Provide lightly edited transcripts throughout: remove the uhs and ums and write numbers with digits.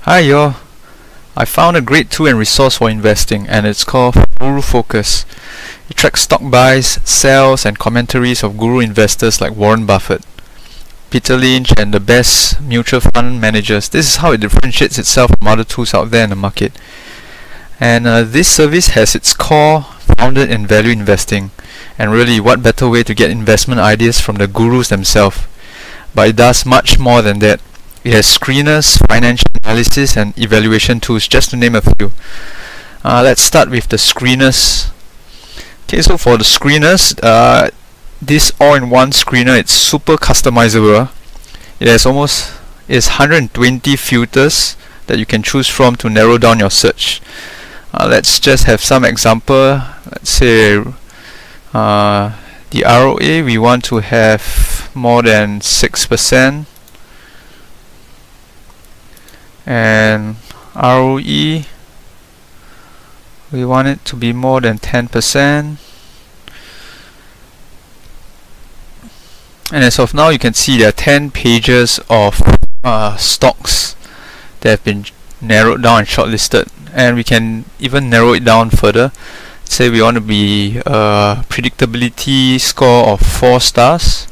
Hi y'all, I found a great tool and resource for investing, and it's called Gurufocus. It tracks stock buys, sells and commentaries of guru investors like Warren Buffett, Peter Lynch and the best mutual fund managers. This is how it differentiates itself from other tools out there in the market. And this service has its core founded in value investing, and really what better way to get investment ideas from the gurus themselves. But it does much more than that. It has screeners, financial analysis and evaluation tools, just to name a few. Let's start with the screeners. Okay, so for the screeners, this all-in-one screener, it's super customizable. It's 120 filters that you can choose from to narrow down your search. Let's just have some example. Let's say the ROA, we want to have more than 6%. And ROE, we want it to be more than 10%. And as of now, you can see there are 10 pages of stocks that have been narrowed down and shortlisted, and we can even narrow it down further. Say we want to be a predictability score of 4 stars,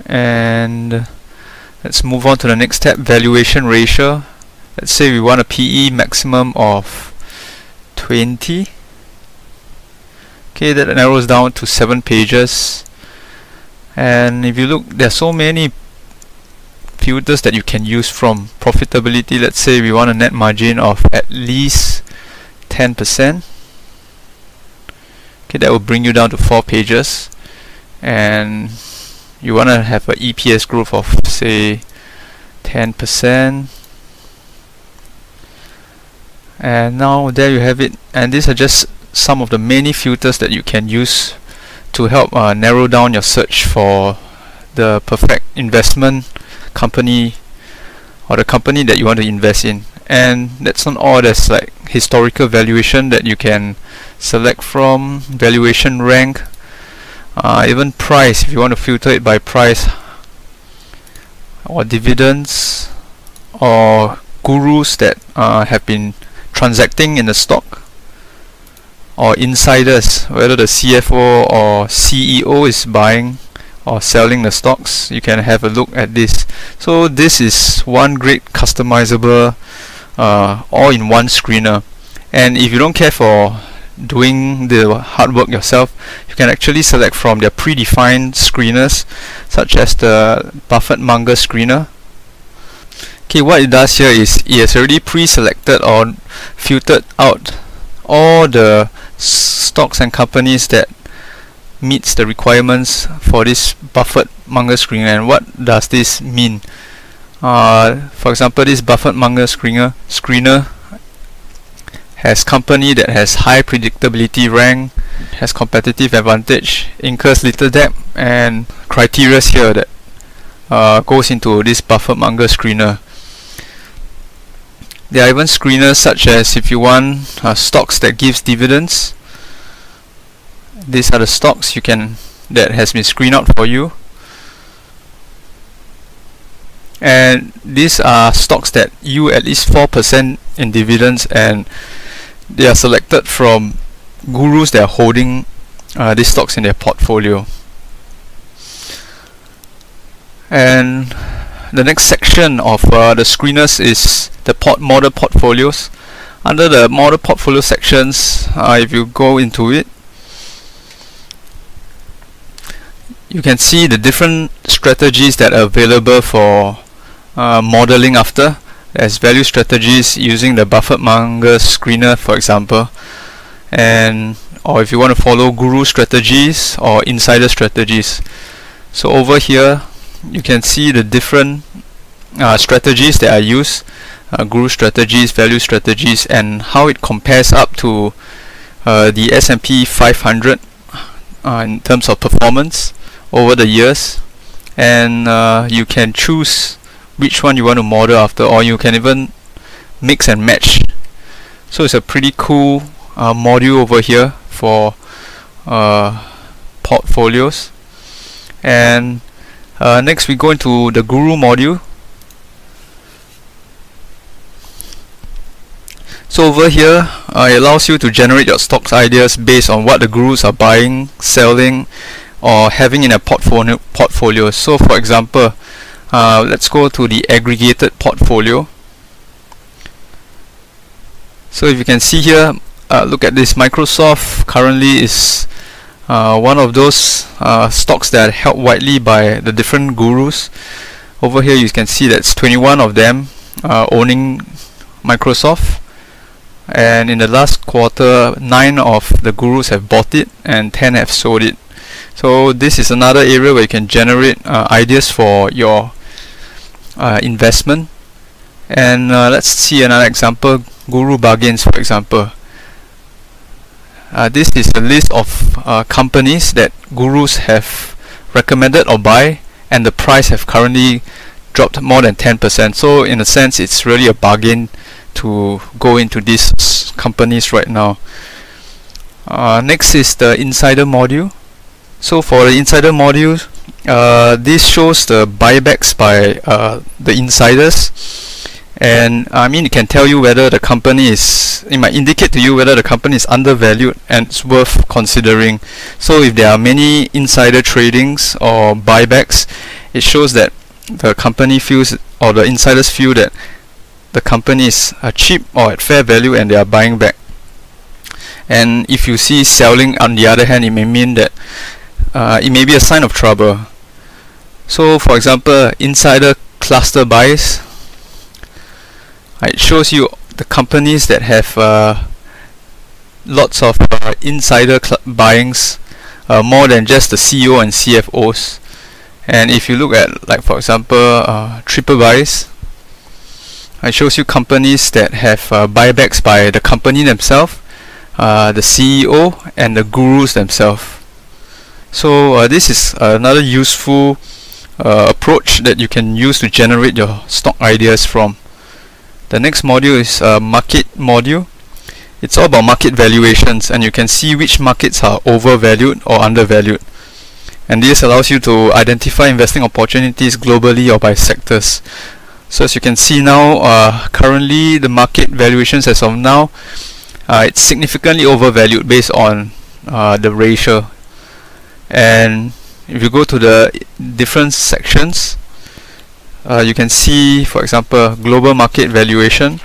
and let's move on to the next step, valuation ratio. Let's say we want a PE maximum of 20. Okay, that narrows down to 7 pages. And if you look, there are so many filters that you can use from profitability. Let's say we want a net margin of at least 10%. Okay, that will bring you down to 4 pages. And you want to have an EPS growth of say 10%, and now there you have it. And these are just some of the many filters that you can use to help narrow down your search for the perfect investment company or the company that you want to invest in. And that's not all. There's like historical valuation that you can select from, valuation rank, even price, if you want to filter it by price, or dividends, or gurus that have been transacting in the stock, or insiders, whether the CFO or CEO is buying or selling the stocks. You can have a look at this. So this is one great customizable all-in-one screener. And if you don't care for doing the hard work yourself, you can actually select from their predefined screeners, such as the Buffet-Munger screener. Okay, what it does here is it has already pre-selected or filtered out all the stocks and companies that meets the requirements for this Buffet-Munger screener. And what does this mean? For example, this Buffet-Munger screener has company that has high predictability rank, has competitive advantage, incurs little debt, and criteria here that goes into this Buffet-Munger screener. There are even screeners such as if you want stocks that gives dividends. These are the stocks that has been screened out for you. And these are stocks that yield at least 4% in dividends, and they are selected from gurus that are holding these stocks in their portfolio. And the next section of the screeners is the model portfolios. Under the model portfolio sections, if you go into it, you can see the different strategies that are available for modeling after. There's value strategies using the Buffet-Munger screener, for example, or if you want to follow guru strategies or insider strategies. So over here you can see the different strategies that are used, guru strategies, value strategies, and how it compares up to the S&P 500 in terms of performance over the years. And you can choose which one you want to model after, or you can even mix and match. So it's a pretty cool module over here for portfolios. And next we go into the Guru module. So over here, it allows you to generate your stocks ideas based on what the gurus are buying, selling, or having in a portfolio. So for example, let's go to the aggregated portfolio. So if you can see here, look at this. Microsoft currently is one of those stocks that are held widely by the different gurus. Over here you can see that's 21 of them owning Microsoft, and in the last quarter 9 of the gurus have bought it and 10 have sold it. So this is another area where you can generate ideas for your investment. And let's see another example, Guru Bargains for example. This is a list of companies that gurus have recommended or buy, and the price have currently dropped more than 10%. So in a sense, it's really a bargain to go into these companies right now. Next is the insider module. So for the insider module, this shows the buybacks by the insiders, and I mean it can tell you whether the company is, it might indicate to you whether the company is undervalued and it's worth considering. So if there are many insider tradings or buybacks, it shows that the company feels, or the insiders feel, that the company is cheap or at fair value and they are buying back. And if you see selling on the other hand, it may mean that it may be a sign of trouble. So for example, insider cluster buys, it shows you the companies that have lots of insider buyings, more than just the CEO and CFOs. And if you look at, like for example, triple buys, it shows you companies that have buybacks by the company themselves, the CEO and the gurus themselves. So this is another useful approach that you can use to generate your stock ideas from. The next module is market module. It's all about market valuations, and you can see which markets are overvalued or undervalued. And this allows you to identify investing opportunities globally or by sectors. So as you can see now, currently the market valuations as of now, it's significantly overvalued based on the ratio. And if you go to the different sections, you can see, for example, global market valuation.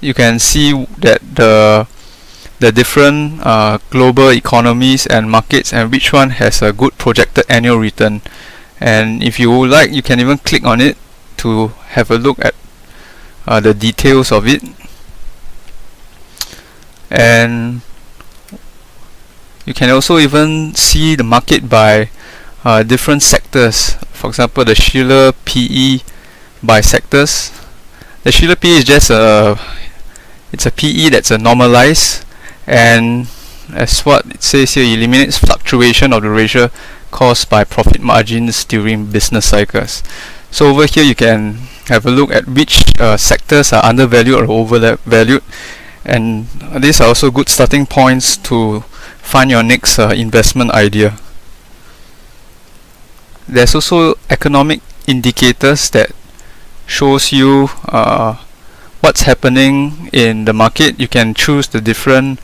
You can see that the different global economies and markets, and which one has a good projected annual return. And if you would like, you can even click on it to have a look at the details of it. And you can also even see the market by different sectors. For example, the Shiller PE by sectors. The Shiller PE is just it's a PE that's a normalized, and as what it says here, eliminates fluctuation of the ratio caused by profit margins during business cycles. So over here you can have a look at which sectors are undervalued or overvalued, and these are also good starting points to find your next investment idea. There's also economic indicators that shows you what's happening in the market. You can choose the different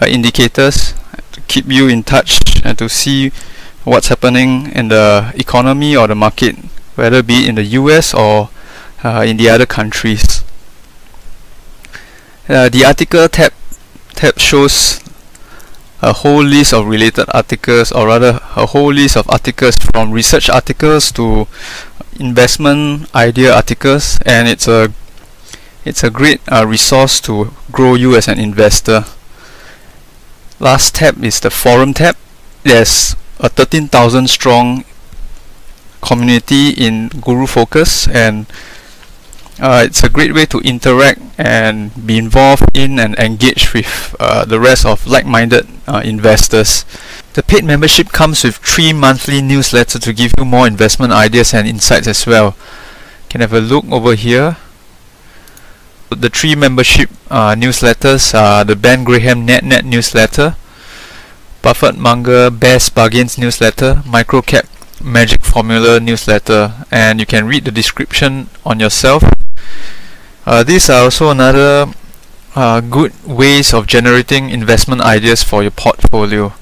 indicators to keep you in touch and to see what's happening in the economy or the market, whether it be in the US or in the other countries. The article tab shows a whole list of related articles, or rather a whole list of articles, from research articles to investment idea articles, and it's a great resource to grow you as an investor. Last tab is the forum tab. There's a 13,000 strong community in Gurufocus, and it's a great way to interact and be involved in and engage with the rest of like-minded investors. The paid membership comes with 3 monthly newsletters to give you more investment ideas and insights as well. You can have a look over here. The 3 membership newsletters are the Ben Graham Net newsletter, Buffet-Munger Best Bargains newsletter, Microcap Magic Formula newsletter, and you can read the description on yourself. These are also another good ways of generating investment ideas for your portfolio.